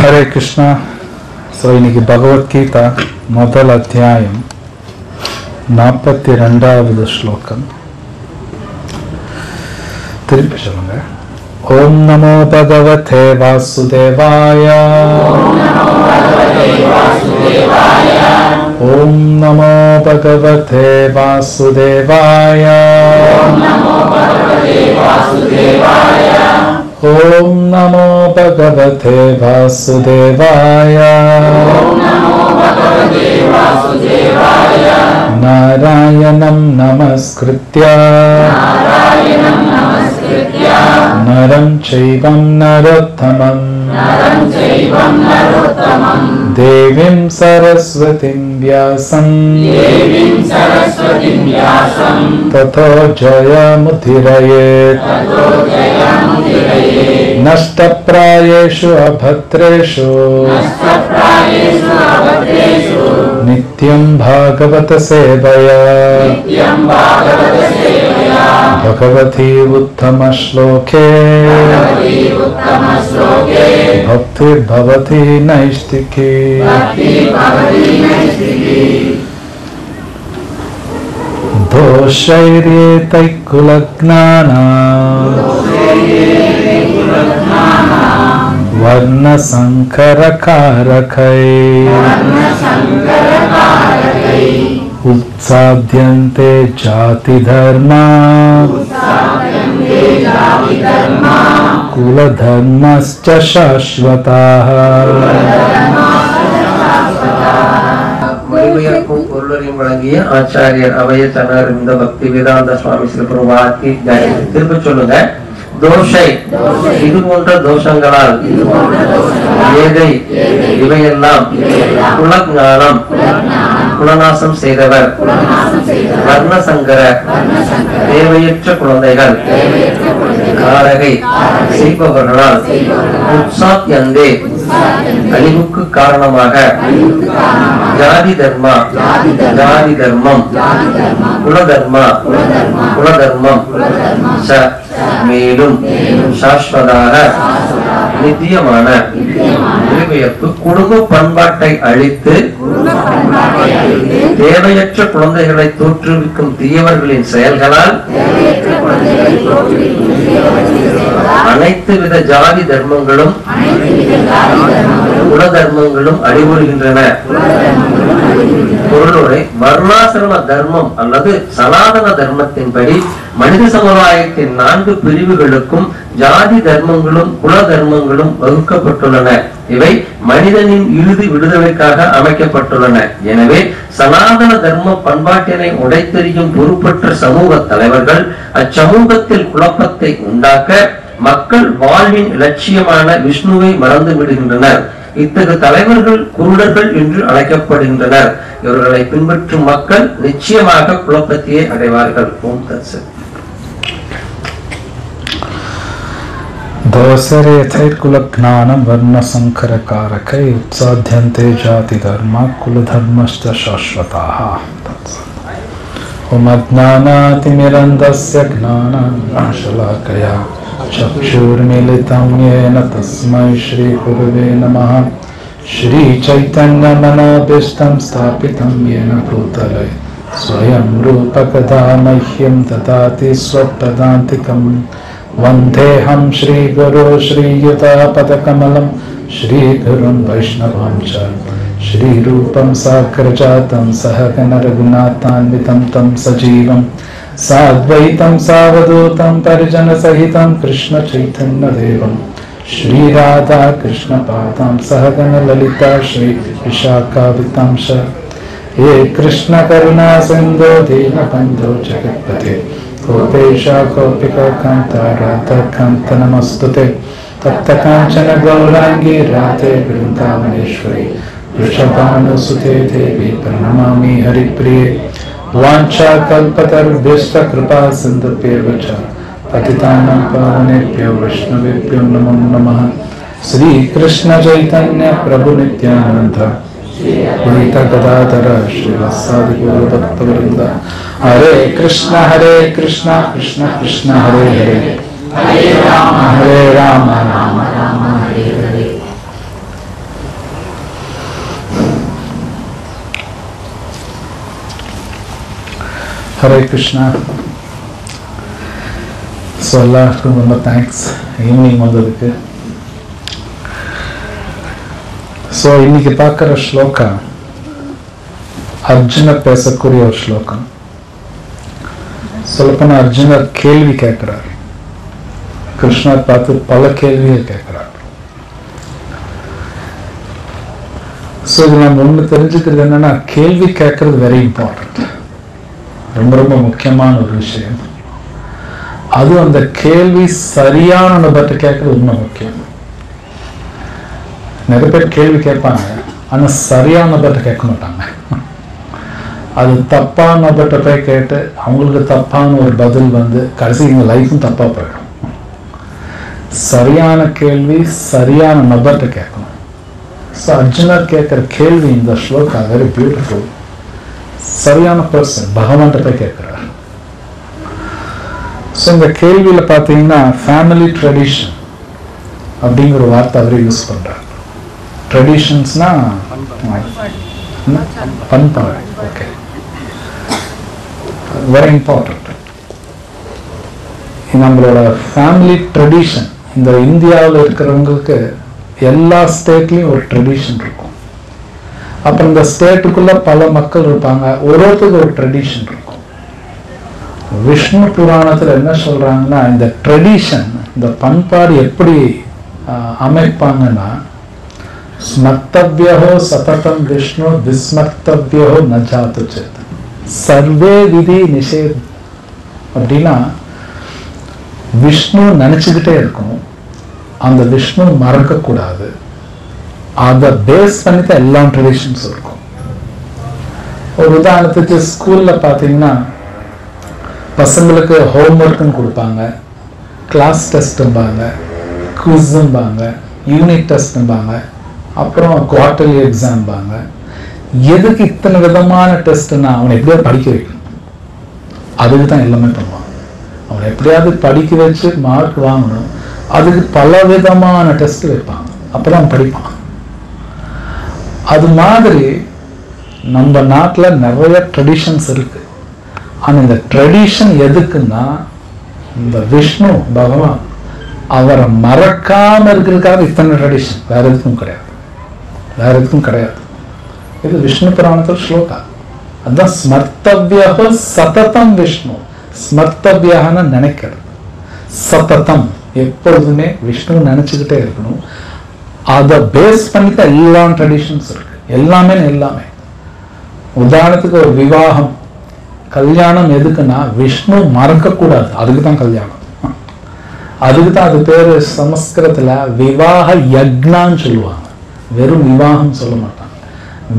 Hare Krishna. So இன்னைக்கு பகவத்கீதா முதல் அத்தியாயம் 42வது ஸ்லோகம். திருப்பி சொல்லுங்க. ஓம் நமோ பகவதே வாசுதேவாய. ஓம் நமோ பகவதே வாசுதேவாய. Om Namo Bhagavate Vasudevaya. Narayanam Namaskritya Naram Chaivam Narottamam Devim Saraswatim Vyasam Tato Jayamudhirayet Nashtaprayeshu abhatreshu Nityam Bhagavata Sevaya Bhagavati Uttama Shloke Bhakti Bhavati Naistiki. Doshairyetai kulagnana Varna Sankara Karakai Utsadhyante Jati Dharma Kula Dharmascha Shashvataha. மறுமையாக்கும் பொருளையும் வழங்கிய ஆச்சாரியர் அவையத்தனர் இந்த பக்தி வேதாந்த சுவாமி சிவபெருமானுக்கு திரும்ப சொல்லுங்க. தோஷை இது போன்ற தோஷங்களால் ஏதை இவையெல்லாம் குலஞானம் குலநாசம் செய்தவர் வர்ணசங்கர தேவையற்ற குழந்தைகள் காரகை செய்பவர்களால் உற்சாத்யந்தே அழிவுக்கு காரணமாக ஜாதி தர்மா ஜாதி தர்மம் குலதர்மம் மேலும் சாஸ்வதாக நித்தியமான குடும்ப பண்பாட்டை அழித்து தேவையற்ற குழந்தைகளை தோற்றுவிக்கும் தீயவர்களின் செயல்களால் அனைத்து வித ஜாதி தர்மங்களும் குல தர்மங்களும் அடிபடுகின்றன. பொருளுரை வர்ணாசிரம தர்மம் அல்லது சனாதன தர்மத்தின்படி மனித சமுதாயத்தின் 4 பிரிவுகளுக்கும் ஜாதி தர்மங்களும் குல தர்மங்களும் வகுக்கப்பட்டுள்ளன. இவை மனிதனின் இறுதி விடுதலைக்காக அமைக்கப்பட்டுள்ளன. எனவே சனாதன தர்ம பண்பாட்டினை உடைத்தெறியும் பொறுப்பற்ற சமூக தலைவர்கள் அச்சமூகத்தில் குழப்பத்தை உண்டாக்க மக்கள் வாழ்வின் இலட்சியமான விஷ்ணுவை மறந்து விடுகின்றனர். இத்தகு தலைவர்கள் குருடர்கள் என்று அழைக்கப்படுகின்றனர். இவர்களை பின்பற்றும் மக்கள் நிச்சயமாக குழப்பத்தையே அடைவார்கள். ஓம் தத்சத். Dosarethai kulagnanam varna sankara karakai utsadhyante jati dharma kuladharmascha shashvataha. Om ajnanatimirandasya gnanam shalakaya chakshurmilitam yena tasmai shri gurave namaha. Shri Chaitanya manabhishtam sthapitam yena bhutale swayam rupa kada mahyam dadati swapadantikam. Vandeham Shri Guru Shri Yuta Padakamalam Shri Gurun Vaishnavam Cha Shri Rupam Sakrajatam Sahagana Raghunathanvitam Tam Sajivam Sadvaitam Savadutam Parijana Sahitam Krishna Chaitanya Devam Shri Radha Krishna Padam Sahagana Lalita Shri Vishakavitam Sha He Krishna Karuna Sindhu Dina Bandhu Jagatpate Gopesha Gopika Kanta Radha Kanta Namastute Tapta Kanchana Gaurangi Radhe Vrindavaneshwari Vrishabhanu Sute Devi Pranamami Haripriye Vancha Kalpatar Vishta Kripa Sindhupyevacha Patitanam Pavanebhyo Vaishnavebhyo Namo Namaha. Sri Krishna Chaitanya Prabhu Nityananda Gita Gadadhara Srivasadi Guru Bhakta Vrinda. Hare Krishna Krishna Krishna Hare Hare Hare Rama Rama Rama Hare Hare. Hare Krishna. So எல்லாருக்கும் ரொம்ப thanks evening வந்ததுக்கு. So இன்னைக்கு பார்க்குற ஸ்லோகா அர்ஜுனர் பேசக்கூடிய ஒரு ஸ்லோகம். சொல்லப்போனால் அர்ஜுனர் கேள்வி கேட்கிறார். கிருஷ்ணர் பார்த்து பல கேள்வியை கேட்கிறார். ஸோ இது நம்ம ஒன்று தெரிஞ்சுக்கிறது என்னன்னா, கேள்வி கேட்கறது வெரி இம்பார்ட்டன்ட், ரொம்ப ரொம்ப முக்கியமான ஒரு விஷயம். அதுவும் அந்த கேள்வி சரியான நபர்கிட்ட கேட்கறது இன்னும் முக்கியம். நிறைய பேர் கேள்வி கேட்பாங்க, ஆனால் சரியான நபர்கிட்ட கேட்க மாட்டாங்க. அது தப்பான நபர்கிட்ட போய் கேட்டு அவங்களுக்கு தப்பான ஒரு பதில் வந்து கடைசி எங்கள் லைஃப்பும் தப்பாக போயிடும். சரியான கேள்வி சரியான நபர்கிட்ட கேட்கணும். ஸோ அர்ஜுனர் கேட்குற கேள்வி இந்த ஸ்லோகா வெரி பியூட்டிஃபுல். சரியான பர்சன் பகவான்கிட்ட போய் கேட்குறார். ஸோ இந்த கேள்வியில் பார்த்தீங்கன்னா ஃபேமிலி ட்ரெடிஷன் அப்படிங்கிற ஒரு வார்த்தை அவர் யூஸ் பண்ணுறார். ட்ரெடிஷன்ஸ்னா பண்பாடு. Okay, very important. நம்மளோட ஃபேமிலி ட்ரெடிஷன், இந்த இந்தியாவில் இருக்கிறவங்களுக்கு எல்லா ஸ்டேட்லையும் ஒரு ட்ரெடிஷன் இருக்கும். அப்புறம் இந்த ஸ்டேட்டுக்குள்ள பல மக்கள் இருப்பாங்க, ஒருத்தருக்கு ஒரு ட்ரெடிஷன் இருக்கும். விஷ்ணு புராணத்தில் என்ன சொல்றாங்கன்னா, இந்த ட்ரெடிஷன், இந்த பண்பாடு எப்படி அமைப்பாங்கன்னா, ஸ்மர்த்தவ்யோ சததம் விஷ்ணு விஸ்மர்த்தவ்யோ ந ஜாது சேத் சர்வே விதி நிஷேத். அப்படின்னா விஷ்ணு நினைச்சுக்கிட்டே இருக்கணும், அந்த விஷ்ணு மறக்கக்கூடாது. அதை பேஸ் பண்ணி தான் எல்லா ட்ரெடிஷன்ஸ் இருக்கும். ஒரு உதாரணத்துக்கு ஸ்கூல்ல பார்த்தீங்கன்னா பசங்களுக்கு ஹோம்ஒர்க்குன்னு கொடுப்பாங்க, கிளாஸ் டெஸ்ட்டும்பாங்க, குவிஸும்பாங்க, யூனிட் டெஸ்ட்டும்பாங்க, அப்புறம் குவார்டர்லி எக்ஸாம்பாங்க. எதுக்கு இத்தனை விதமான டெஸ்ட்னா, அவனை எப்படியாவது படிக்க வைக்கணும். அதுக்கு தான் எல்லாமே பண்ணுவாங்க. அவனை எப்படியாவது படிக்க வச்சு மார்க் வாங்கணும். அதுக்கு பல விதமான டெஸ்ட் வைப்பாங்க, அப்பதான் அவன் படிப்பான். அது மாதிரி நம்ம நாட்டில் நிறைய ட்ரெடிஷன்ஸ் இருக்கு. ஆனால் இந்த ட்ரெடிஷன் எதுக்குன்னா, இந்த விஷ்ணு பகவான் அவரை மறக்காம இருக்கிறதுக்காக இத்தனை ட்ரெடிஷன், வேற எதுக்கும் கிடையாது, வேற எதுக்கும் கிடையாது. இது விஷ்ணு புராணத்தில் ஸ்லோகா. அதுதான் ஸ்மர்த்தவ்யோ சததம் விஷ்ணு. ஸ்மர்த்தவ்யன்னு நினைக்கிறது, சததம் எப்பொழுதுமே விஷ்ணு நினைச்சுக்கிட்டே இருக்கணும். அதை பேஸ் பண்ணி தான் எல்லா ட்ரெடிஷன்ஸ் இருக்கு, எல்லாமே எல்லாமே. உதாரணத்துக்கு ஒரு விவாகம், கல்யாணம் எதுக்குன்னா விஷ்ணு மறக்கக்கூடாது, அதுக்கு தான் கல்யாணம். அதுக்கு தான் அது பேரு சமஸ்கிருதத்துல விவாக யக்னான்னு சொல்லுவாங்க. வெறும் விவாகம் சொல்ல மாட்டாங்க,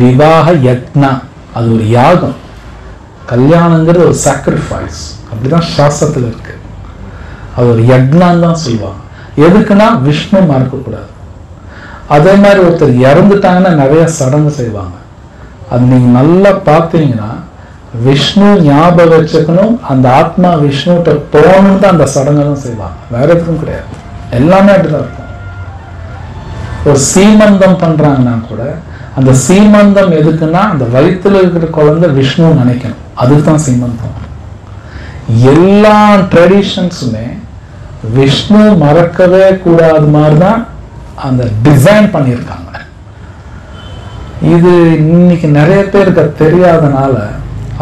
விவாக யக்னா. அது ஒரு யாகம். கல்யாணங்கிறது ஒரு சாக்ரிஃபைஸ், அப்படிதான் சாஸ்திரத்தில் இருக்கு. அது ஒரு யக்னான்னு தான் சொல்லுவாங்க. எதுக்குன்னா விஷ்ணு மறக்கக்கூடாது. அதே மாதிரி ஒருத்தர் இறந்துட்டாங்கன்னா நிறைய சடங்கு செய்வாங்க. அது நீங்க நல்லா பார்த்தீங்கன்னா விஷ்ணு ஞாபகம் வச்சுக்கணும், அந்த ஆத்மா விஷ்ணுகிட்ட போகணும்னு தான் அந்த சடங்கெல்லாம் செய்வாங்க, வேற எதுவும் கிடையாது. எல்லாமே அப்படிதான் இருக்கும். ஒரு சீமந்தம் பண்றாங்கன்னா கூட அந்த சீமந்தம் எதுக்குன்னா, அந்த வயிற்றுல இருக்கிற குழந்தை விஷ்ணு நினைக்கணும், அதுக்கு தான் சீமந்தம். எல்லா ட்ரெடிஷன்ஸுமே விஷ்ணு மறக்கவே கூடாது மாதிரிதான் அந்த டிசைன் பண்ணியிருக்காங்க. இது இன்னைக்கு நிறைய பேருக்கு தெரியாதனால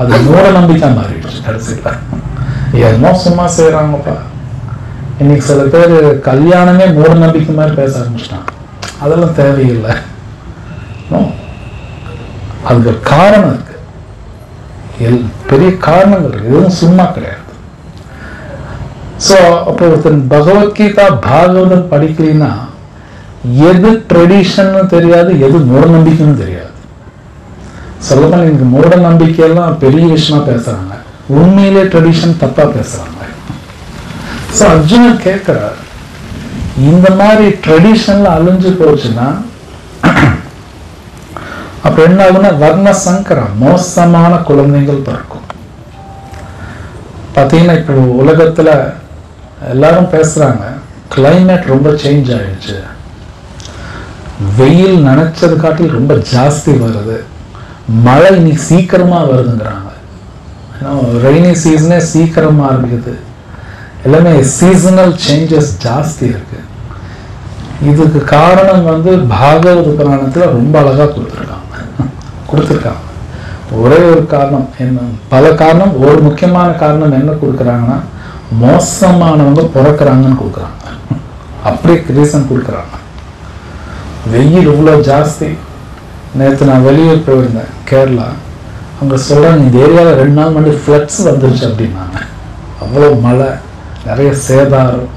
அது மூட நம்பிக்கை மாறிடுச்சு. கடைசியில் என்னமோ சும்மா செய்யறாங்கப்பா. இன்னைக்கு சில பேர் கல்யாணமே மூட நம்பிக்கை மாதிரி பேச ஆரம்பிச்சிட்டாங்க. அதெல்லாம் தேவையில்லை. அதுக்கு காரணம் இருக்கு, பெரிய காரணங்கள் இருக்கு, எதுவும் சும்மா கிடையாது. ஸோ அப்போ ஒருத்தன் பகவத்கீதா பாகவதம் படிக்கலைன்னா எது ட்ரெடிஷன் தெரியாது, எது மூட நம்பிக்கைன்னு தெரியாது. சொல்லப்போனா இன்னைக்கு மூட நம்பிக்கையெல்லாம் பெரிய விஷயமா பேசுறாங்க, உண்மையிலே ட்ரெடிஷன் தப்பா பேசுறாங்க. ஸோ அர்ஜுனன் கேட்கிறார், இந்த மாதிரி ட்ரெடிஷன்ல அழிஞ்சு போச்சுன்னா அப்ப என்ன ஆகுனா வர்ண சங்கரம், மோசமான குழந்தைகள் பிறக்கும். பார்த்தீங்கன்னா இப்போ உலகத்துல எல்லாரும் பேசுறாங்க, கிளைமேட் ரொம்ப சேஞ்ச் ஆயிடுச்சு, வெயில் நினைச்சது காட்டில் ரொம்ப ஜாஸ்தி வருது, மழை இன்னைக்கு சீக்கிரமா வருதுங்கிறாங்க. ரெய்னி சீசனே சீக்கிரமா ஆரம்பிக்குது. எல்லாமே சீசனல் சேஞ்சஸ் ஜாஸ்தி இருக்கு. இதுக்கு காரணம் வந்து பாகவத புராணத்துல ரொம்ப அழகா கொடுத்துருக்காங்க. ஒரே ஒரு காரணம் என்ன, பல காரணம், ஒரு முக்கியமான காரணம் என்ன கொடுக்குறாங்கன்னா, மோசமானவங்க பிறக்கிறாங்கன்னு கொடுக்குறாங்க. அப்படியே ரீசன் கொடுக்குறாங்க. வெயில் இவ்வளோ ஜாஸ்தி. நேற்று நான் வெளியூர் போயிருந்தேன், கேரளா. அங்கே சொல்கிறாங்க, இந்த ஏரியாவில் 2 நாள் முன்னாடி ஃப்ளட்ஸ் வந்துருச்சு அப்படின்னாங்க. அவ்வளோ மழை, நிறைய சேதாரம்.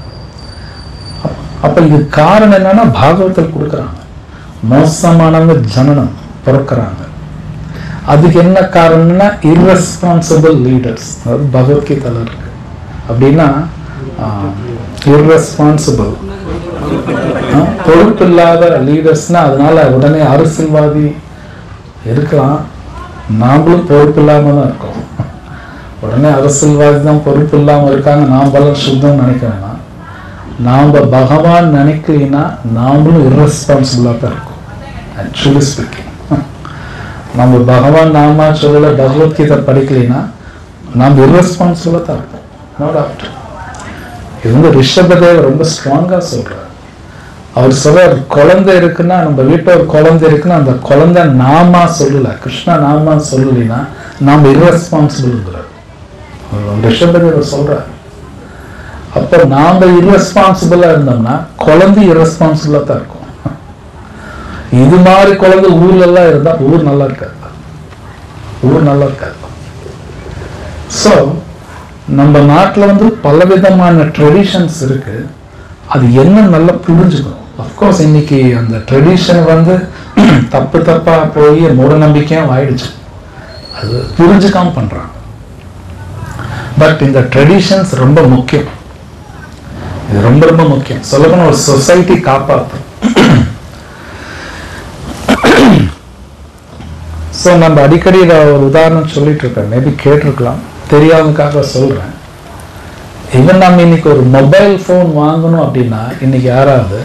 அப்போ இது காரணம் என்னன்னா, பாகவத்தில் கொடுக்குறாங்க, மோசமானவங்க ஜனனம் பிறக்கிறாங்க. அதுக்கு என்ன காரணம்னா, irresponsible லீடர்ஸ். அதாவது பகவத்கீதையில் இருக்கு. அப்படின்னா irresponsible, பொறுப்பில்லாத லீடர்ஸ்னா, அதனால உடனே அரசியல்வாதி இருக்கலாம், நாமளும் பொறுப்பு இல்லாம தான் இருக்கோம். உடனே அரசியல்வாதி தான் பொறுப்பு இல்லாம இருக்காங்க, நாமெல்லாம் சுத்தம் நினைக்க வேணாம். நாம பகவான் நினைக்கலைன்னா நாமளும் irresponsible தான் இருக்கும். ஆக்சுவலி ஸ்பீக்கிங், நம்ம பகவான் நாமா சொல்லல, பகவத்கீதை படிக்கலைன்னா நாம் irresponsible தான் இருப்போம். No doubt. இது வந்து ரிஷபதேவர் ரொம்ப ஸ்ட்ராங்கா சொல்றார். அவர் சொல்றார், குழந்தை இருக்குன்னா, நம்ம வீட்டில் ஒரு குழந்தை இருக்குன்னா, அந்த குழந்தை நாமா சொல்லல, கிருஷ்ணா நாமா சொல்லலைன்னா நாம் irresponsible. ரிஷபதேவர் சொல்றார். அப்போ நாம irresponsible இருந்தோம்னா குழந்தை irresponsible தான் இருக்கும். இது மாதிரி குழந்தை ஊர்ல எல்லாம் இருந்தா ஊர் நல்லா இருக்காது, ஊர் நல்லா இருக்காது. ஸோ நம்ம நாட்டில் வந்து பலவிதமான ட்ரெடிஷன்ஸ் இருக்கு. அது என்ன நல்லா புரிஞ்சுக்கணும். அஃப்கோர்ஸ் இன்னைக்கு அந்த ட்ரெடிஷன் வந்து தப்பா போய் மூட நம்பிக்கையும் ஆயிடுச்சு. அது புரிஞ்சுக்காம பண்றாங்க. பட் இந்த ட்ரெடிஷன்ஸ் ரொம்ப முக்கியம். இது ரொம்ப ரொம்ப முக்கியம். சொல்லப்போனா ஒரு சொசைட்டி காப்பாற்றும். ஸோ நம்ம அடிக்கடி ஒரு உதாரணம் சொல்லிட்டு இருக்கேன், மேபி கேட்டிருக்கலாம், தெரியாததுக்காக சொல்றேன். ஈவன் நம்ம இன்னைக்கு ஒரு மொபைல் ஃபோன் வாங்கணும் அப்படின்னா, இன்னைக்கு யாராவது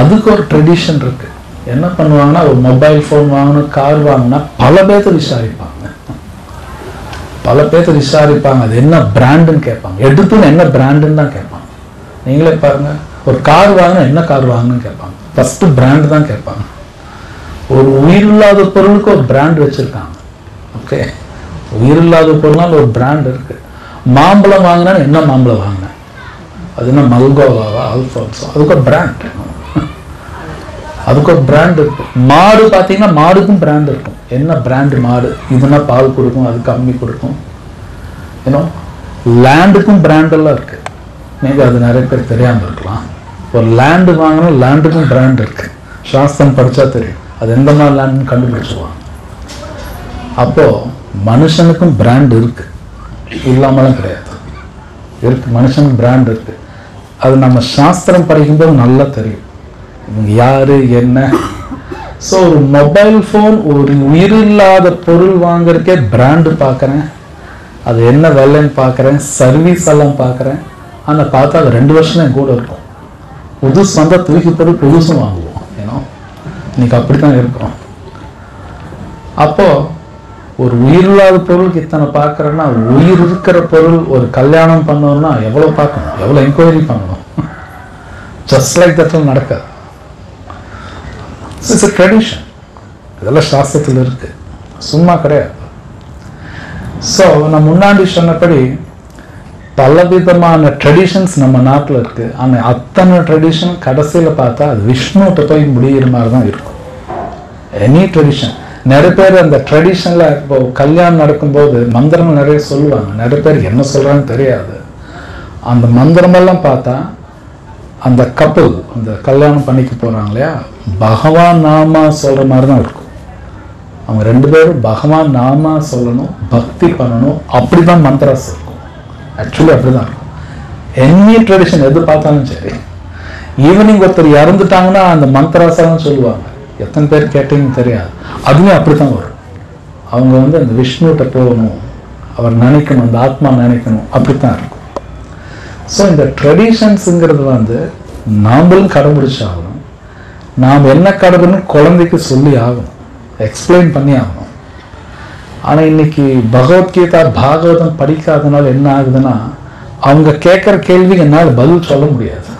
அதுக்கு ஒரு ட்ரெடிஷன் இருக்கு. என்ன பண்ணுவாங்கன்னா, ஒரு மொபைல் ஃபோன் வாங்கணும், கார் வாங்கினா பல பேர்த்த விசாரிப்பாங்க. அது என்ன பிராண்டுன்னு கேட்பாங்க. எடுத்துன்னு என்ன பிராண்டுன்னு தான் கேட்பாங்க. நீங்களே பாருங்க, ஒரு கார் வாங்கினா என்ன கார் வாங்கணும்னு கேட்பாங்க. ஃபர்ஸ்ட் பிராண்டு தான் கேட்பாங்க. ஒரு உயிரில்லாத பொருளுக்கு ஒரு பிராண்ட் வச்சிருக்காங்க. ஓகே, உயிரில்லாத பொருள்னால ஒரு பிராண்ட் இருக்கு. மாம்பழம் வாங்கினா என்ன மாம்பழம் வாங்கினேன், அது என்ன மல்கோவாவா, அல்ஃபோன்ஸோ, அதுக்கு ஒரு பிராண்ட், அதுக்கு ஒரு பிராண்ட் இருக்கு. மாடு பார்த்தீங்கன்னா மாடுக்கும் பிராண்ட் இருக்கும். என்ன பிராண்டு மாடு, இதுனா பால் கொடுக்கும், அது கம்மி கொடுக்கும். ஏன்னா லேண்டுக்கும் பிராண்ட் எல்லாம் இருக்கு. மேபி அது நிறைய பேர் தெரியாமல் இருக்கலாம். ஒரு லேண்டு வாங்கணும், லேண்டுக்கும் பிராண்ட் இருக்கு. சாஸ்திரம் படிச்சா தெரியும் அது எந்த மாதிரி லேண்டுன்னு கண்டுபிடிச்சுவாங்க. அப்போ மனுஷனுக்கும் பிராண்ட் இருக்கு, இல்லாமலாம் கிடையாது, இருக்கு. மனுஷனுக்கு பிராண்ட் இருக்கு. அது நம்ம சாஸ்திரம் படிக்கும்போது நல்லா தெரியும் இவங்க யாரு என்ன. ஸோ ஒரு மொபைல் ஃபோன், ஒரு உயிரில்லாத பொருள் வாங்குறதுக்கே பிராண்டு பார்க்குறேன், அது என்ன விலைன்னு பார்க்குறேன், சர்வீஸ் எல்லாம் பார்க்குறேன். ஆனால் பார்த்தா அது 2 வருஷம் என் கூட இருக்கும். புதுசு வந்தால் தூக்கி போட்டு புதுசும் வாங்குவோம். ஏன்னா இன்னைக்கு அப்படித்தான் இருக்கும். அப்போ ஒரு உயிரில்லாத பொருளுக்கு இத்தனை பார்க்குறேன்னா, உயிர் இருக்கிற பொருள் ஒரு கல்யாணம் பண்ணணும்னா எவ்வளோ பார்க்கணும், எவ்வளோ என்கொயரி பண்ணணும். ஜஸ்ட் லைக் தட் நடக்காது. It's a tradition. இதெல்லாம் சாஸ்திரத்தில் இருக்கு, சும்மா கிடையாது. ஸோ நான் முன்னாடி சொன்னபடி பலவிதமான ட்ரெடிஷன்ஸ் நம்ம நாட்டில் இருக்கு. ஆனால் அத்தனை ட்ரெடிஷன் கடைசியில் பார்த்தா அது விஷ்ணுகிட்ட போய் முடிகிற மாதிரி தான் இருக்கும். Any tradition. நிறைய பேர் அந்த ட்ரெடிஷனில் இப்போ கல்யாணம் நடக்கும்போது மந்திரங்கள் நிறைய சொல்லுவாங்க. நிறைய பேர் என்ன சொல்கிறான்னு தெரியாது. அந்த மந்திரமெல்லாம் பார்த்தா அந்த கப்பல், அந்த கல்யாணம் பண்ணிக்க போகிறாங்க இல்லையா, பகவான் நாமா சொல்கிற மாதிரி தான் இருக்கும். அவங்க 2 பேரும் பகவான் நாமா சொல்லணும், பக்தி பண்ணணும், அப்படி தான் மந்திராஸ் இருக்கும். ஆக்சுவலி அப்படி தான் இருக்கும். எனி ட்ரெடிஷன் எது பார்த்தாலும் சரி. ஈவினிங் ஒருத்தர் இறந்துட்டாங்கன்னா அந்த மந்திராசெல்லாம் சொல்லுவாங்க. எத்தனை பேர் கேட்டீங்கன்னு தெரியாது. அதுவும் அப்படி தான் வரும். அவங்க வந்து அந்த விஷ்ணுகிட்ட போகணும், அவர் நினைக்கணும், அந்த ஆத்மா நினைக்கணும், அப்படித்தான் இருக்கும். ஸோ இந்த ட்ரெடிஷன்ஸுங்கிறது வந்து நாமளும் கடைபிடிச்சாகணும். நாம் என்ன கடைபிடின்னு குழந்தைக்கு சொல்லி ஆகணும், எக்ஸ்பிளைன் பண்ணி ஆகணும். ஆனால் இன்னைக்கு பகவத்கீதா பாகவதம் படிக்காதனால என்ன ஆகுதுன்னா, அவங்க கேட்குற கேள்வி என்னால் பதில் சொல்ல முடியாது.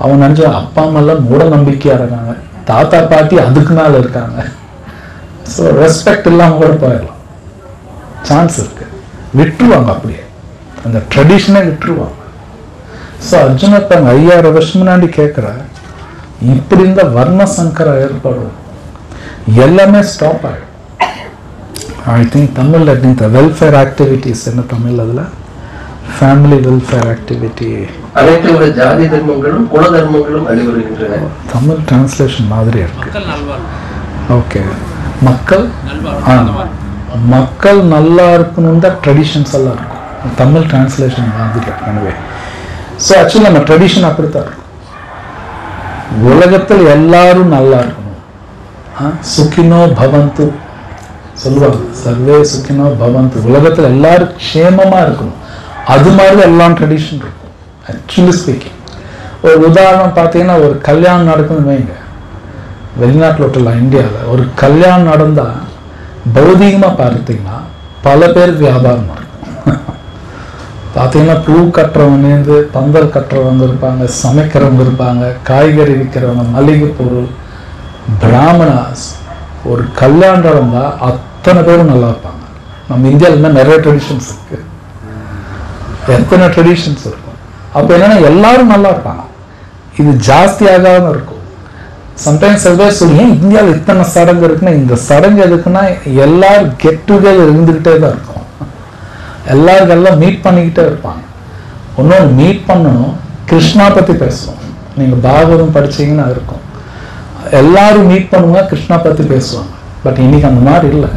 அவங்க நினச்ச அப்பா அம்மாலாம் மூட நம்பிக்கையாக இருக்காங்க, தாத்தா பாட்டி அதுக்கு மேலே இருக்காங்க. ஸோ ரெஸ்பெக்ட் இல்லாமல் கூட போயிடலாம், சான்ஸ் இருக்கு. விட்டுருவாங்க, அப்படியே அந்த ட்ரெடிஷனை விட்டுருவாங்க. ஸோ அர்ஜுனர் தாங்க 5000 வருஷம் முன்னாடி கேட்குற, இப்படி இந்த வர்ண சங்கரம் ஏற்படும், எல்லாமே ஸ்டாப் ஆகிடும். ஐ திங்க் தமிழில் இந்த வெல்ஃபேர் ஆக்டிவிட்டிஸ் என்ன தமிழ், அதில் ஃபேமிலி வெல்ஃபேர் ஆக்டிவிட்டி, அனைத்து ஜாதி தர்மங்களும் குல தர்மங்களும் அழிவருகின்றன. தமிழ் டிரான்ஸ்லேஷன் மாதிரி இருக்கு. ஓகே, மக்கள் மக்கள் நல்லா இருக்கணும் தான் ட்ரெடிஷன்ஸ் எல்லாம் இருக்கும். தமிழ் டிரான்ஸ்லேஷன் மாதிரி எனவே ஸோ ஆக்சுவலி நம்ம ட்ரெடிஷன் அப்படித்தான் இருக்கும். உலகத்தில் எல்லாரும் நல்லா இருக்கணும், சுகினோ பவந்து சொல்லுவாங்க, சர்வே சுகினோ பவந்து, உலகத்தில் எல்லாரும் க்ஷேமமா இருக்கணும். அது மாதிரி எல்லாம் ட்ரெடிஷன் இருக்கும். ஆக்சுவலி ஸ்பீக்கிங், ஒரு உதாரணம் பார்த்தீங்கன்னா, ஒரு கல்யாணம் நடக்குதுன்னு வைங்க, வெளிநாட்டில் விட்டுலாம், இந்தியாவில் ஒரு கல்யாணம் நடந்தால் பௌதிகமாக பார்த்தீங்கன்னா பல பேருக்கு வியாபாரம் இருக்கும். பார்த்தீங்கன்னா பூ கட்டுறவங்க, பந்தல் கட்டுறவங்க இருப்பாங்க, சமைக்கிறவங்க இருப்பாங்க, காய்கறி விற்கிறவங்க, மளிகை பொருள், பிராமணாஸ். ஒரு கல்யாணம் நடந்தால் அத்தனை பேரும் நல்லா இருப்பாங்க. நம்ம இந்தியாவில் நிறைய ட்ரெடிஷன்ஸ் இருக்கு, எத்தனை ட்ரெடிஷன்ஸ் இருக்கும். அப்போ என்னன்னா எல்லாரும் நல்லா இருப்பாங்க. இது ஜாஸ்தியாகாம இருக்கும். சம்டைம்ஸ் எல்லாம் சொல்லி, ஏன் இந்தியாவில் இத்தனை சடங்கு இருக்குன்னா, இந்த சடங்கு எதுக்குன்னா எல்லாரும் கெட் டுகெதர் இருந்துக்கிட்டே தான் இருக்கும். எல்லாருக்கும் எல்லாம் மீட் பண்ணிக்கிட்டே இருப்பாங்க. இன்னொன்று மீட் பண்ணணும், கிருஷ்ணா பற்றி பேசுவோம். நீங்கள் பாகவதம் படிச்சீங்கன்னா இருக்கும், எல்லாரும் மீட் பண்ணுவாங்க, கிருஷ்ணா பற்றி பேசுவாங்க. பட் இன்னைக்கு அந்த மாதிரி இல்லை.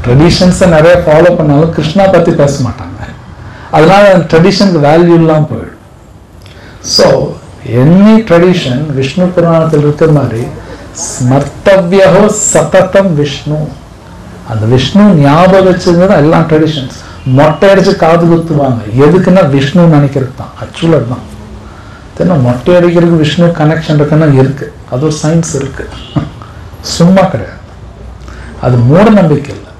ட்ரெடிஷன்ஸை நிறைய ஃபாலோ பண்ணாலும் கிருஷ்ணா பற்றி பேச மாட்டாங்க. அதனால அந்த ட்ரெடிஷனுக்கு வேல்யூ இல்லாமல் போயிடும். ஸோ எனி ட்ரெடிஷன் விஷ்ணு புராணத்தில் இருக்கிற மாதிரி ஸ்மர்த்தவ்யோ சததம் விஷ்ணு, அந்த விஷ்ணு ஞாபகம் வச்சிருந்தது எல்லாம் ட்ரெடிஷன்ஸ். மொட்டை அடிச்சு காது குத்துவாங்க, எதுக்குன்னா விஷ்ணு நினைக்கிறது தான். ஆக்சுவலாக தான் தென்ன மொட்டை அடிக்கிறதுக்கு விஷ்ணு கனெக்ஷன் இருக்குன்னா இருக்கு, அது ஒரு சயின்ஸ் இருக்கு, சும்மா கிடையாது. அது மூட நம்பிக்கை இல்லை.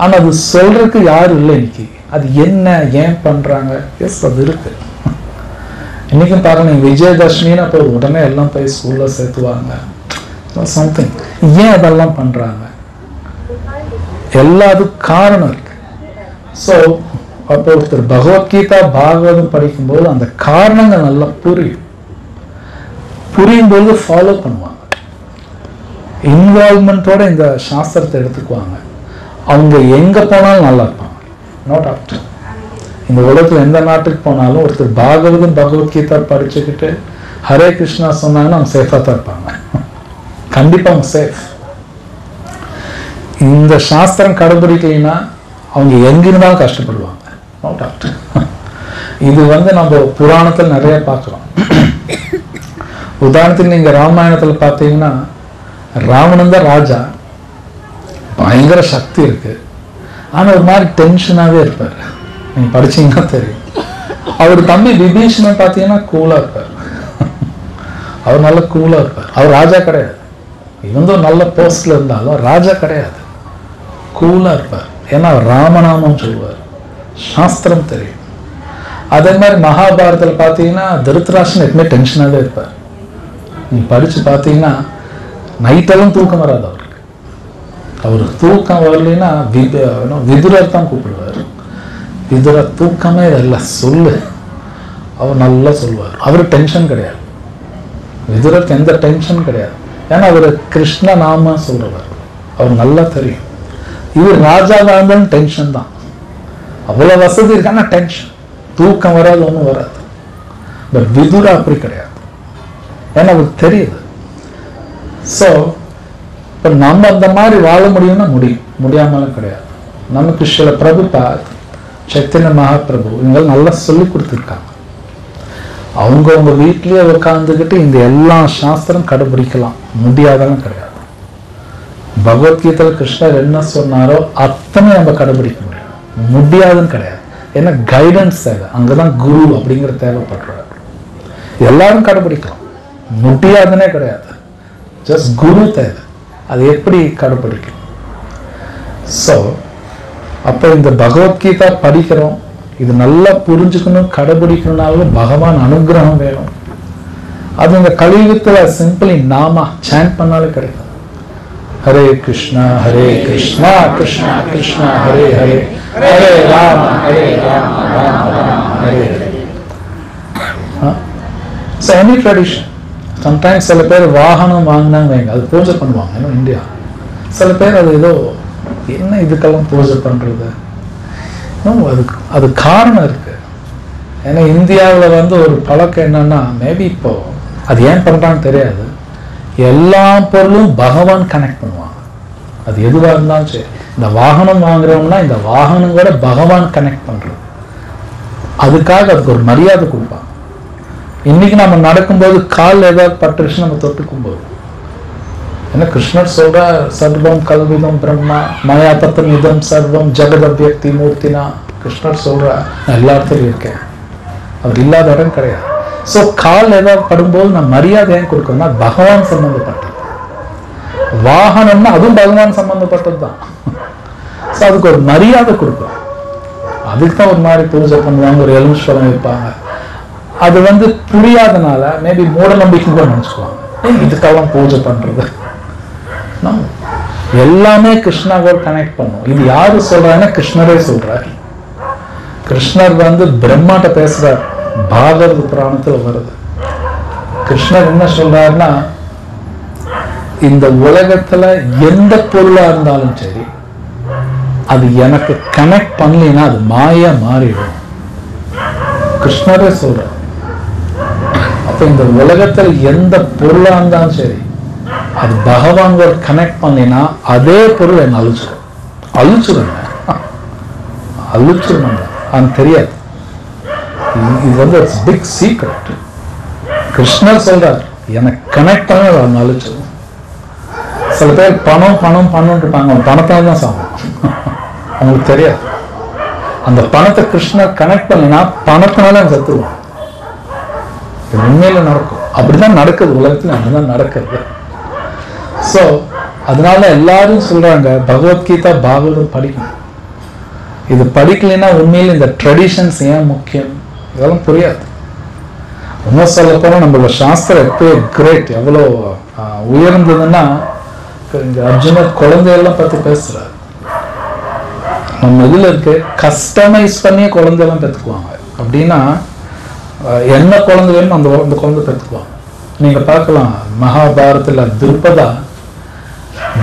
ஆனால் அது சொல்றதுக்கு யாரும் இல்லை இன்னைக்கு. அது என்ன, ஏன் பண்றாங்க? எஸ், அது இருக்கு. இன்னைக்கும் பாருங்க, விஜயதசமின்னு அப்போ உடனே எல்லாம் போய் ஸ்கூல்ல சேர்த்துவாங்க, சம்திங். ஏன் அதெல்லாம் பண்றாங்க? எல்லாத்துக்கும் காரணம் இருக்கு. ஸோ அப்போ ஒருத்தர் பகவத்கீதா பாகவதம் படிக்கும்போது அந்த காரணங்கள் நல்லா புரியும் போது ஃபாலோ பண்ணுவாங்க, இன்வால்மெண்டோட இந்த சாஸ்திரத்தை எடுத்துக்குவாங்க. அவங்க எங்க போனாலும் நல்லா இருப்பாங்க. No doubt. இந்த உலகத்தில் எந்த நாட்டுக்கு போனாலும் ஒருத்தர் பாகவதம் பகவத்கீதா படிச்சுக்கிட்டு ஹரே கிருஷ்ணா சொன்னாங்கன்னா அவங்க சேஃபாக தான் இருப்பாங்க. கண்டிப்பாக அவங்க சேஃப். இந்த சாஸ்திரம் கடைபிடிக்கலைன்னா அவங்க எங்கிருந்தாலும் கஷ்டப்படுவாங்க. No doubt. இது நம்ம புராணத்தில் நிறைய பார்க்குறோம். உதாரணத்துக்கு நீங்கள் ராமாயணத்தில் பார்த்தீங்கன்னா, ராவணன் தான் ராஜா, பயங்கர சக்தி இருக்கு, ஆனால் ஒரு மாதிரி டென்ஷனாகவே இருப்பார். நீங்கள் படிச்சீங்கன்னா தெரியும். அவர் தம்பி விபீஷணன் பார்த்தீங்கன்னா கூலாக இருப்பார். அவர் நல்ல கூலாக இருப்பார். அவர் ராஜா கிடையாது, இவன் நல்ல போஸ்ட்ல இருந்தாலும் ராஜா கிடையாது, கூலாக இருப்பார். ஏன்னா ராமநாமம் சொல்லுவார், சாஸ்திரம் தெரியும். அதே மாதிரி மகாபாரதத்தில் பார்த்தீங்கன்னா திருத்தராஷ்டிரன் எப்பவுமே டென்ஷனாகவே இருப்பார். நீ படித்து பார்த்தீங்கன்னா நைட்டெல்லாம் தூக்கம் வராது அவருக்கு. அவருக்கு தூக்கம் வரலைன்னா விதுரர் தான் கூப்பிடுவார். விதுர தூக்கமே இல்லை சொல்லு, அவர் நல்லா சொல்லுவார். அவர் டென்ஷன் கிடையாது, விதுரருக்கு எந்த டென்ஷன் கிடையாது. ஏன்னா அவர் கிருஷ்ண நாம சொல்றவர், அவர் நல்லா தெரியும். இவர் ராஜாவாக இருந்தாலும் டென்ஷன் தான். அவ்வளோ வசதி இருக்கான டென்ஷன், தூக்கம் வராது, ஒன்றும் வராது. பட் விதுரா அப்படி கிடையாது, ஏன்னா அவருக்கு தெரியுது. ஸோ இப்போ நம்ம அந்த மாதிரி வாழ முடியும்னா முடியும், முடியாமலும் கிடையாது. நமக்கு சில பிரபுபாத், சைத்தன்ய மகாபிரபு இவங்க நல்லா சொல்லி கொடுத்துருக்காங்க. அவங்கவுங்க வீட்லயே உட்காந்துக்கிட்டு இந்த எல்லா சாஸ்திரம் கடைபிடிக்கலாம், முடியாதெல்லாம் கிடையாது. பகவத்கீதையில் கிருஷ்ணர் என்ன சொன்னாரோ அத்தனை நம்ம கடைபிடிக்க முடியும், முடியாதுன்னு கிடையாது. ஏன்னா கைடன்ஸ் தேவை, அங்கதான் குரு அப்படிங்கிற தேவைப்படுறாரு. எல்லாரும் கடைபிடிக்கலாம், முடியாதுன்னே கிடையாது, ஜஸ்ட் குரு தேவை. அது எப்படி கடைபிடிக்கும்? ஸோ அப்போ இந்த பகவத்கீதா படிக்கிறோம், இது நல்லா புரிஞ்சுக்கணும், கடைபிடிக்கணும்னாலும் பகவான் அனுகிரகம் வேணும். அது இந்த கலியுகத்துல சிம்பிளி நாம சாண்ட் பண்ணாலே கிடைக்கும். Hare Krishna Krishna Krishna Hare Hare, Hare Rama Rama Rama Hare Hare. So any tradition. Sometimes சில பேர் வாகனம் வாங்கினாங்க, அது பூஜை பண்ணுவாங்க. ஏன்னா இந்தியா சில பேர் அது ஏதோ என்ன இதுக்கெல்லாம் பூஜை பண்றது, அது காரணம் இருக்கு. ஏன்னா இந்தியாவில் வந்து ஒரு பழக்கம் என்னன்னா, மேபி இப்போ அது ஏன் பண்றான்னு தெரியாது, எல்லா பொருளும் பகவான் கனெக்ட் பண்ணுவாங்க. அது எதுவாக இருந்தாலும் சரி, இந்த வாகனம் வாங்குறோம்னா இந்த வாகனம் கூட பகவான் கனெக்ட் பண்றது, அதுக்காக அதுக்கு ஒரு மரியாதை கொடுப்பாங்க. இன்னைக்கு நம்ம நடக்கும்போது கால் ஏதாவது பட்டுருச்சு நம்ம தொட்டுக்கும் போது, ஏன்னா கிருஷ்ணர் சொல்ற சர்வம் கல்விதம் பிரம்மா மயா தத்தம் இதம் சர்வம் ஜெகதவ்யக்தி மூர்த்தினா. கிருஷ்ணர் சொல்ற நான் எல்லா இடத்துலையும் இருக்கேன், அவர் இல்லாத இடம் கிடையாது. ஸோ கால் ஏதாவது படும்போது நான் மரியாதை ஏன் கொடுக்கணும்னா பகவான் சம்பந்தப்பட்டது. வாகனம்னா அதுவும் பகவான் சம்பந்தப்பட்டது தான். ஸோ அதுக்கு ஒரு மரியாதை கொடுக்கும். அதுக்கு தான் ஒரு மாதிரி பூஜை பண்ணுவாங்க, ஒரு எலுமிச்சம்பழம் வைப்பாங்க. அது வந்து புரியாதனால மேபி மூட நம்பிக்கை கூட நினைச்சுக்குவாங்க, இதுக்கெல்லாம் பூஜை பண்றது. எல்லாமே கிருஷ்ணாவோட கனெக்ட் பண்ணும். இது யாரு சொல்றாங்கன்னா கிருஷ்ணரே சொல்றாரு. கிருஷ்ணர் வந்து பிரம்மாட்ட பேசுறார், பாகவத புராணத்துல வருது. கிருஷ்ணர் என்ன சொல்றாருன்னா, இந்த உலகத்துல எந்த பொருளா இருந்தாலும் சரி, அது எனக்கு கனெக்ட் பண்ணலைன்னா அது மாயா மாறிடும். கிருஷ்ணரே சொல்ற. அப்ப இந்த உலகத்துல எந்த பொருளா இருந்தாலும் சரி, அது பகவான் கனெக்ட் பண்ணினா அதே பொருள் என்ன அழிச்சிருங்க. அது தெரியாது. இது வந்து பிக் சீக்ரெட். கிருஷ்ணர் சொல்றார், எனக்கு கனெக்ட் பண்ண அழிச்சிடும். சில பேர் பணம் பணம் பணம் இருப்பாங்க, பணத்தால தான் சாப்பிடும், அவங்களுக்கு தெரியாது. அந்த பணத்தை கிருஷ்ணர் கனெக்ட் பண்ணினா பணத்தினால செத்துருவான். உண்மையில நடக்கும், அப்படிதான் நடக்குது உலகத்துல, அப்படிதான் நடக்குது. ஸோ அதனால எல்லாரும் சொல்றாங்க பகவத்கீதா பாகவதம் படிக்கணும். இது படிக்கலைன்னா உண்மையில் இந்த ட்ரெடிஷன்ஸ் ஏன் முக்கியம் இதெல்லாம் புரியாது. இன்னும் சொல்ல போனா நம்மளோட சாஸ்திரம் எப்போ கிரேட், எவ்வளோ உயர்ந்ததுன்னா, இங்க அர்ஜுனர் குழந்தையெல்லாம் பத்தி பேசுறாரு. நம்ம இதுல இருக்கு கஸ்டமைஸ் பண்ணி குழந்தையெல்லாம் பெற்றுக்குவாங்க. அப்படின்னா என்ன குழந்தை வேணும் அந்த குழந்தை பெற்றுக்குவாங்க. நீங்க பார்க்கலாம் மகாபாரத்துல திருப்பதா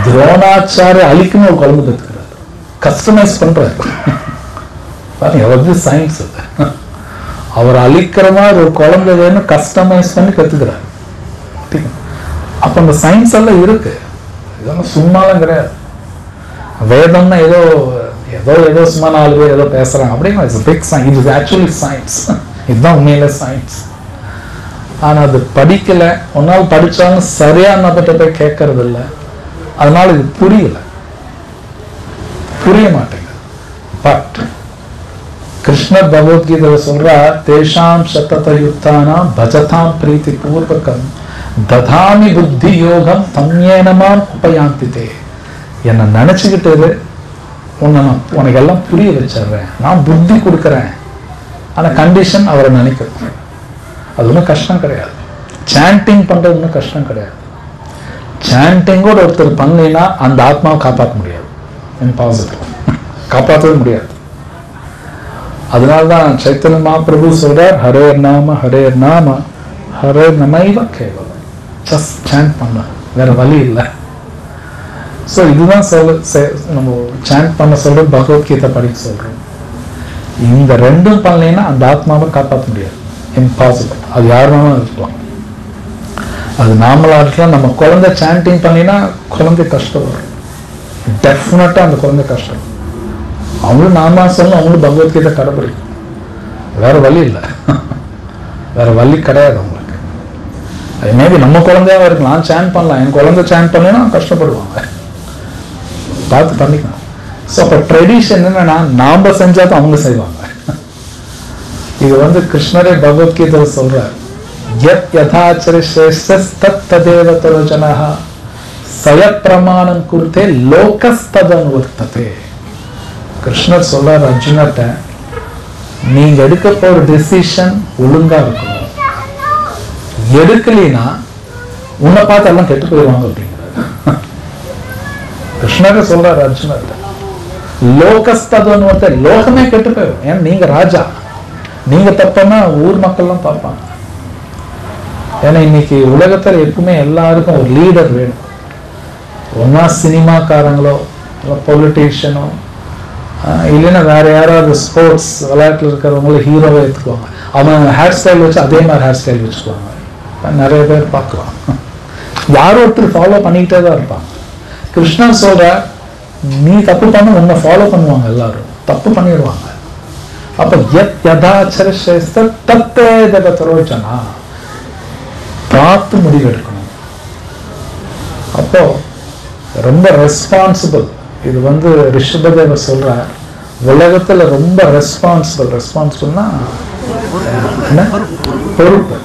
துரோணாச்சாரிய அழிக்குன்னு ஒரு குழந்தை பெற்றுக்கிறாரு, கஸ்டமைஸ் பண்றாரு. பாருங்க எவ்வளவு சயின்ஸ் அது. அவர் அழிக்கிற மாதிரி ஒரு குழந்தை வேணும் கஸ்டமைஸ் பண்ணி கத்துக்கிறாரு. அப்ப அந்த சயின்ஸ் எல்லாம் இருக்கு, இதெல்லாம் சும்மாலாம் கிடையாது. வேதம்னா ஏதோ ஏதோ ஏதோ சும்மா 4 பேர் ஏதோ பேசுறாங்க அப்படின்னா it's big science. It is actually science. இதுதான் உண்மையில சயின்ஸ். ஆனா அது படிக்கல, ஒன்னால் படிச்சாலும் சரியான நபர்கிட்ட போய் கேட்கறது இல்லை. அதனால இது புரிய மாட்டேங்குது. பட் கிருஷ்ணர் பகவத்கீதை சொல்றா, தேஷாம் சதத யுக்தானாம் பஜதாம் பிரீத்தி பூர்வகம் ததாமி புத்தி யோகம் தம்யேனமாம் உபயாந்திதே. என்னை நினைச்சுக்கிட்டு உனக்கு எல்லாம் புரிய வச்சிடுறேன், நான் புத்தி கொடுக்குறேன். ஆனா கண்டிஷன் அவரை நினைக்கணும். அது ஒன்றும் கஷ்டம் கிடையாது. சாண்டிங் பண்றது ஒன்றும் கஷ்டம் கிடையாது. சாண்டிங்கோட ஒருத்தர் பண்ணலைன்னா அந்த ஆத்மாவை காப்பாற்ற முடியாது, இம்பாசிபிள், காப்பாற்றவே முடியாது. அதனால்தான் சைத்தன்ய மகாபிரபு சொல்றார், ஹரே நாம ஹரே நமைவ கேவலம். ஜஸ்ட் சாண்ட் பண்ண, வேற வழி இல்லை. ஸோ இதுதான் நம்ம சாண்ட் பண்ண சொல்றோம், பகவத்கீதை படிக்க சொல்றோம். இந்த ரெண்டும் பண்ணலைன்னா அந்த ஆத்மாவை காப்பாற்ற முடியாது, இம்பாசிபிள். அது யார் வேணாலும் இருக்கலாம், அது நாமளா இருக்கலாம். நம்ம குழந்தை சாண்டிங் பண்ணினா குழந்தை கஷ்டம் வரும், டெஃபினட்டா அந்த குழந்தை கஷ்டம். அவங்களும் நாம சொல்லணும், அவங்களும் பகவத்கீதை கடைபிடிக்கும், வேற வழி இல்லை, வேற வழி கிடையாது அவங்களுக்கு. மேபி நம்ம குழந்தையாவே இருக்கலாம், சாண்ட் பண்ணலாம். என் குழந்தை சாண்ட் பண்ணா கஷ்டப்படுவாங்க, பார்த்து பண்ணிக்கணும். ஸோ அப்போ ட்ரெடிஷன் என்னன்னா, நாம செஞ்சாதான் அவங்க செய்வாங்க. இது வந்து கிருஷ்ணரே பகவத்கீதை சொல்றார், யத் யதாச்சரி ஸ்ரேஷ்டஸ் தத் ததேவ தரோஜனஹ சயப்பிரமாணம் குறித்தே லோகஸ்ததனுவர்த்ததே. கிருஷ்ணர் சொல்றார் அர்ஜுனர்ட்ட, நீங்க எடுக்க போற டெசிஷன் ஒழுங்கா இருக்கணும், எடுக்கலைன்னா உன்னை பார்த்து எல்லாம் கெட்டு போயிடுவாங்க அப்படிங்கிறார். கிருஷ்ணரே சொல்றாரு அர்ஜுனர்ட்ட, லோகஸ்ததனுவர்த்தே, லோகமே கெட்டு போயிடும். ஏன்னா நீங்க ராஜா, நீங்க தப்பன்னா ஊர் மக்கள்லாம் பார்ப்பாங்க. ஏன்னா இன்னைக்கு உலகத்தில் எப்பவுமே எல்லாருக்கும் ஒரு லீடர் வேணும். ஒன்னா சினிமாக்காரங்களோ பொலிட்டீஷியனோ இல்லைன்னா வேற யாராவது ஸ்போர்ட்ஸ் விளையாட்டுல இருக்கிறவங்களும் ஹீரோவை எடுத்துக்குவாங்க. அவங்க ஹேர் ஸ்டைல் வச்சு அதே மாதிரி ஹேர் ஸ்டைல் வச்சுக்குவாங்க. நிறைய பேர் பார்க்கலாம். யாரோ ஒருத்தர் ஃபாலோ பண்ணிக்கிட்டே தான் இருப்பாங்க. கிருஷ்ணன் சொல்ற, நீ தப்பு பண்ண உன்னை ஃபாலோ பண்ணுவாங்க, எல்லாரும் தப்பு பண்ணிடுவாங்க. அப்ப யதாச்சர சேஸ்த தத்தே ஜனா, பார்த்து முடிவு எடுக்கணும். அப்போ ரொம்ப ரெஸ்பான்சிபிள். இது ரிஷபதேவர் சொல்ற, உலகத்துல ரொம்ப ரெஸ்பான்சிபிள்னா பொறுப்பு.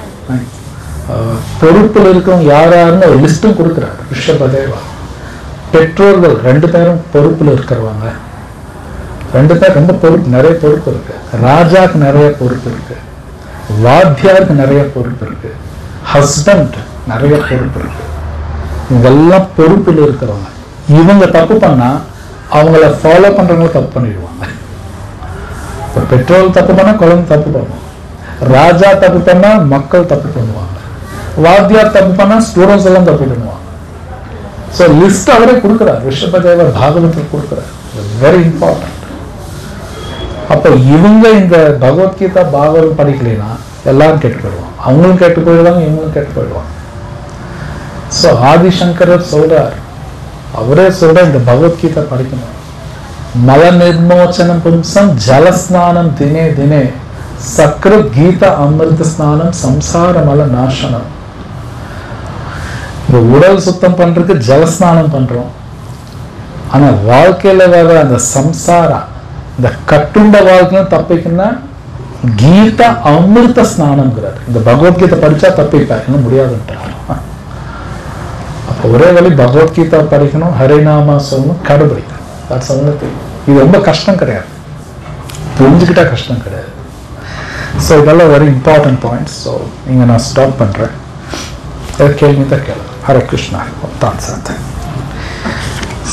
பொறுப்புல இருக்கவங்க யாருன்னு ஒரு லிஸ்டும் கொடுக்குறாரு ரிஷபதேவா. பெற்றோர்கள் 2 பேரும் பொறுப்புல இருக்கிறவங்க, 2 பேர் ரொம்ப பொறுப்பு, நிறைய பொறுப்பு இருக்கு. ராஜாக்கு நிறைய பொறுப்பு இருக்கு, வாத்தியாருக்கு நிறைய பொறுப்பு இருக்கு, ஹஸ்பண்ட் நிறைய பொறுப்பு இருக்கு. இதெல்லாம் பொறுப்புல இருக்கிறவங்க. இவங்க தப்பு பண்ணா அவங்கள ஃபாலோ பண்றவங்க தப்பு பண்ணிடுவாங்க. பெற்றோர் தப்பு பண்ணா குழந்தை தப்பு பண்ணுவோம், ராஜா தப்பு பண்ணா மக்கள் தப்பு பண்ணுவாங்க, வாத்தியார் தப்பு பண்ணா ஸ்டூடெண்ட்ஸ் எல்லாம் தப்பு பண்ணுவாங்க. ஸோ லிஸ்ட் அவரே கொடுக்குறார், ரிஷபதேவர் பாகவத்தில் கொடுக்குறார். Very important. அப்ப இவங்க இந்த பகவத்கீதா பாகவதம் படிக்கலைன்னா எல்லாரும் கெட்டு போயிடுவாங்க. அவங்களும் கெட்டு போயிடுவாங்க, இவங்களும் கெட்டு போயிடுவாங்க. ஸோ ஆதிசங்கரர் சொல்றார், அவரே சொல்ற இந்த பகவத்கீதா படிக்கணும். மல நிர்மோச்சனம் பும்சம் ஜலஸ்நானம் தினே தினே சக்ர கீதா அமிர்த ஸ்நானம் சம்சார மல நாசனம். இந்த உடல் சுத்தம் பண்றதுக்கு ஜலஸ்நானம் பண்றோம், ஆனா வாழ்க்கையில வர அந்த சம்சாரா, இந்த கட்டுண்ட வாழ்க்கையில தப்பிக்குன்னா கீதா அமிர்த ஸ்நானம்ங்கிறார். இந்த பகவத்கீதை படிச்சா தப்பிப்பார், இன்னும் முடியாதுன்றார். அப்போ ஒரே வழி பகவத்கீதா படிக்கணும், ஹரிநாமா சொல்லணும், கடைபிடிக்கணும். இது ரொம்ப கஷ்டம் கிடையாது, புரிஞ்சுக்கிட்டா கஷ்டம் கிடையாது. ஸோ இதெல்லாம் வெரி இம்பார்ட்டன்ட் பாயிண்ட்ஸ். ஸோ இங்கே நான் ஸ்டாப் பண்ணுறேன். கேள்வி தான் கேளு. ஹரே கிருஷ்ணா தான் சார்.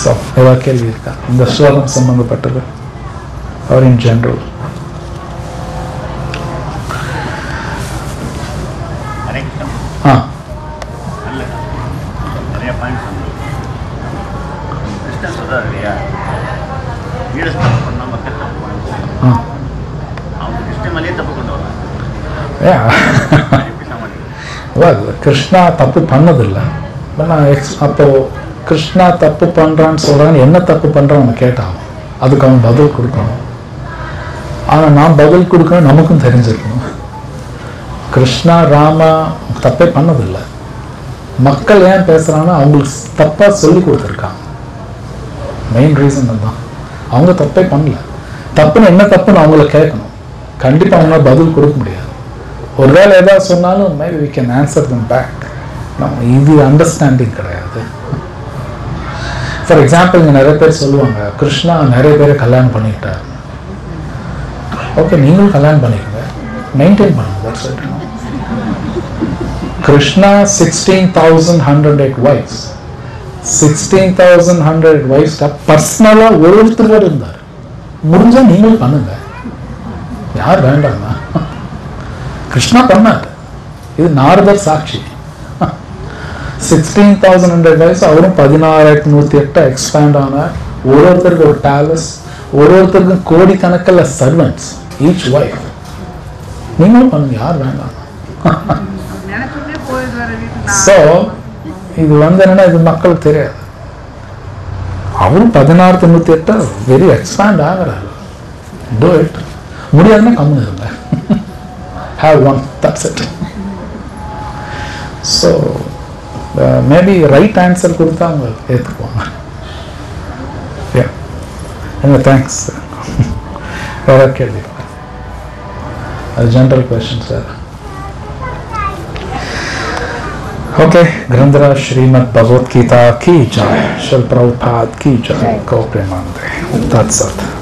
ஸோ ஏதாவது கேள்வி இருக்கா இந்த ஸ்லோகம் சம்பந்தப்பட்டது ஆர் இன் ஜென்ரல்? ஆ நிறைய பாயிண்ட்ஸ் கிருஷ்ணன் சொல்றாரு இல்லையா, வீடு தப்பு பண்ணா மக்கள் தப்பு பண்ண அவங்க கிருஷ்ணன் மேலேயே தப்பு கொண்டு வராங்க. கிருஷ்ணா தப்பு பண்ணதில்லை. அப்போ கிருஷ்ணா தப்பு பண்றான்னு சொல்றாங்க, என்ன தப்பு பண்றான்னு கேட்டான், அதுக்கு அவன் பதில் கொடுக்கணும். ஆனா நான் பதில் கொடுக்கணும், நமக்கும் தெரிஞ்சிருக்கணும். கிருஷ்ணா ராமா தப்பே பண்ணதில்லை. மக்கள் ஏன் பேசுறாங்கன்னா அவங்களுக்கு தப்பா சொல்லி கொடுத்துருக்காங்க. மெயின் ரீசன் தான். அவங்க தப்பே பண்ணல. தப்புன்னு என்ன தப்புன்னு அவங்கள கேட்கணும். கண்டிப்பா அவங்களால பதில் கொடுக்க முடியாது. ஒருவேளை ஏதாவது சொன்னாலும் maybe we can answer them back. இது அண்டர்ஸ்டாண்டிங் கிடையாது. ஃபார் எக்ஸாம்பிள் இங்கே நிறைய பேர் சொல்லுவாங்க, கிருஷ்ணா நிறைய பேரை கல்யாணம் பண்ணிக்கிட்டார். ஓகே, நீங்களும் கல்யாணம் பண்ணிக்கோங்க, மெயின்டைன் பண்ணுங்க. கிருஷ்ணா 16,100 wives, 16,100 wives பர்சனலா ஒருத்தர் இருந்தார். முடிஞ்சா நீங்களும் பண்ணுங்க, யார் வேண்டாமா? கிருஷ்ணா பண்ணார். இது நாரதர் சாட்சி. 16,100 wives, அவரும் 16,108 எக்ஸ்பேண்ட் ஆனார். ஒருத்தருக்கு ஒரு பேலஸ், ஒருத்தருக்கு கோடிக்கணக்கில் சர்வன்ட்ஸ், ஈச் வைஃப். நீங்களும் பண்ணுங்க, யார் வேண்டாம்? ஸோ இது என்னன்னா இது மக்களுக்கு தெரியாது. அவரும் 16,108 வெரி எக்ஸ்பேண்ட் ஆகிறாரு. Do it. முடியாதுன்னா கம்மி இருங்க. Have one, that's it. So maybe right answer கொடுத்தா அவங்க ஏற்றுக்குவாங்க. தேங்க்ஸ். வேற கேள்வி? அது ஜென்ரல் கொஸ்டின் சார். ओके, ग्रंथराज श्रीमद् भगवत गीता की जय, शिल प्रभुपाद की जय, गौ प्रेमानंदे। तत्सत।